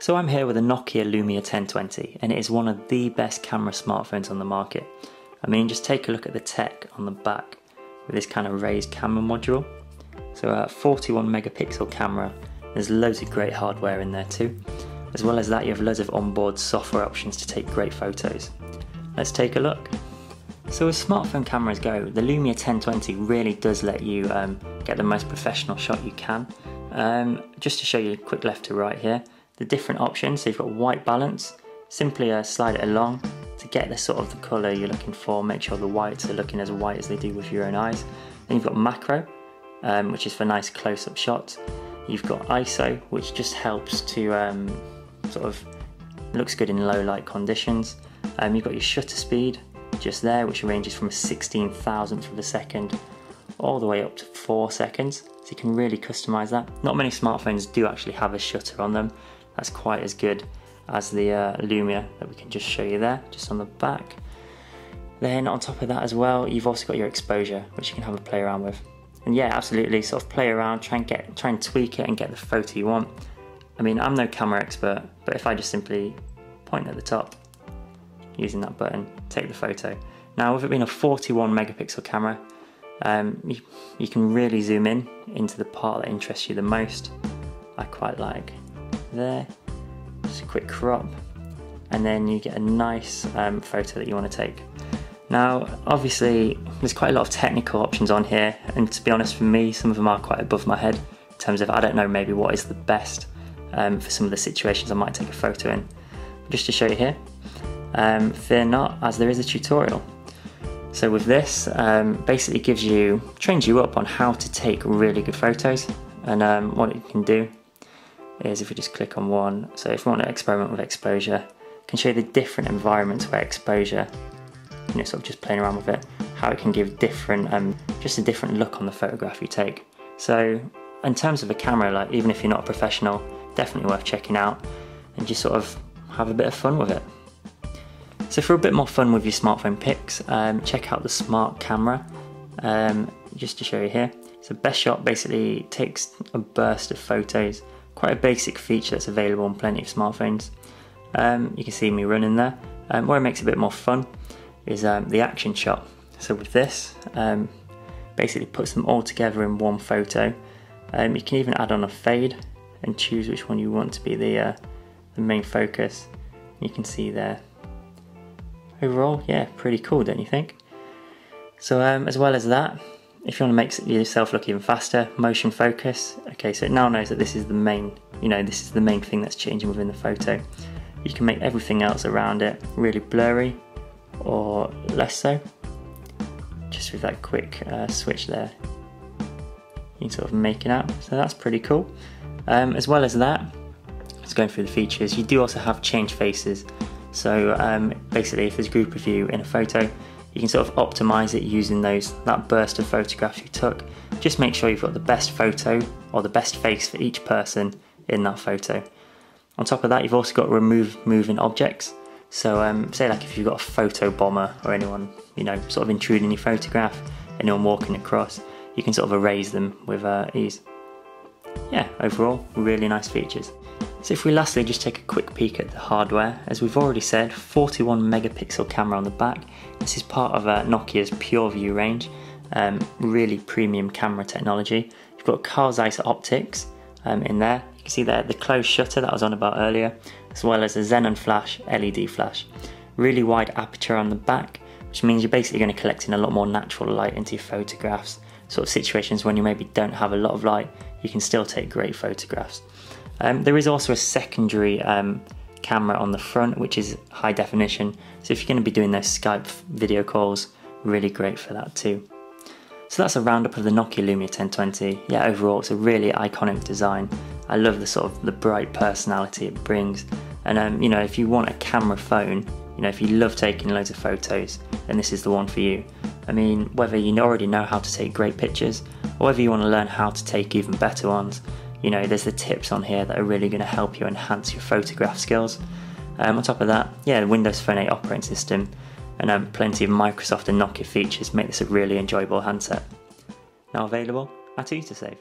So I'm here with a Nokia Lumia 1020 and it is one of the best camera smartphones on the market. I mean, just take a look at the tech on the back with this kind of raised camera module. So a 41 megapixel camera, there's loads of great hardware in there too. As well as that, you have loads of onboard software options to take great photos. Let's take a look. So as smartphone cameras go, the Lumia 1020 really does let you get the most professional shot you can. Just to show you a quick left to right here, the different options. So you've got white balance, simply slide it along to get the sort of the colour you're looking for, make sure the whites are looking as white as they do with your own eyes. Then you've got macro, which is for nice close-up shots. You've got ISO, which just helps to sort of looks good in low light conditions. You've got your shutter speed just there, which ranges from a 16,000th of a second all the way up to 4 seconds, so you can really customize that. Not many smartphones do actually have a shutter on them. That's quite as good as the Lumia that we can just show you there, just on the back. Then on top of that as well, you've also got your exposure, which you can have a play around with. And yeah, absolutely, sort of play around, try and tweak it and get the photo you want. I mean, I'm no camera expert, but if I just simply point at the top, using that button, take the photo. Now, with it being a 41 megapixel camera, you can really zoom in into the part that interests you the most. I quite like there, just a quick crop, and then you get a nice photo that you want to take. Now, obviously, there's quite a lot of technical options on here, and to be honest, for me, some of them are quite above my head in terms of I don't know maybe what is the best for some of the situations I might take a photo in. Just to show you here, fear not, as there is a tutorial. So with this, basically trains you up on how to take really good photos, and what you can do is if we just click on one, so if we want to experiment with exposure, I can show you the different environments where exposure, sort of just playing around with it, how it can give different, just a different look on the photograph you take. So in terms of a camera, like even if you're not a professional, definitely worth checking out and just sort of have a bit of fun with it. So for a bit more fun with your smartphone pics, check out the smart camera, just to show you here. So Best Shot basically takes a burst of photos, quite a basic feature that's available on plenty of smartphones. You can see me running there. Where it makes it a bit more fun is the action shot. So with this, basically puts them all together in one photo. You can even add on a fade and choose which one you want to be the main focus. You can see there. Overall, yeah, pretty cool, don't you think? So as well as that, if you want to make yourself look even faster, motion focus. Okay, so it now knows that this is the main, this is the main thing that's changing within the photo. You can make everything else around it really blurry or less so. Just with that quick switch there, you can sort of make it out. So that's pretty cool. As well as that, just going through the features, you do also have change faces. So basically, if there's a group of you in a photo, you can sort of optimize it using that burst of photographs you took. Just make sure you've got the best photo or the best face for each person in that photo. On top of that, you've also got remove moving objects. So say like if you've got a photo bomber or anyone, sort of intruding your photograph, anyone walking across, you can sort of erase them with ease. Yeah, overall, really nice features. So if we lastly just take a quick peek at the hardware, as we've already said, 41 megapixel camera on the back. This is part of Nokia's PureView range, really premium camera technology. You've got Carl Zeiss optics in there. You can see there the closed shutter that I was on about earlier, as well as a Xenon flash, LED flash. Really wide aperture on the back, which means you're basically going to collect in a lot more natural light into your photographs. Sort of situations when you maybe don't have a lot of light, you can still take great photographs. There is also a secondary camera on the front, which is high definition. So if you're going to be doing those Skype video calls, really great for that too. So that's a roundup of the Nokia Lumia 1020. Yeah, overall it's a really iconic design. I love the sort of the bright personality it brings. And if you want a camera phone, if you love taking loads of photos, then this is the one for you. I mean, whether you already know how to take great pictures, or whether you want to learn how to take even better ones, there's the tips on here that are really going to help you enhance your photograph skills. On top of that, yeah, the Windows Phone 8 operating system and plenty of Microsoft and Nokia features make this a really enjoyable handset. Now available at Save.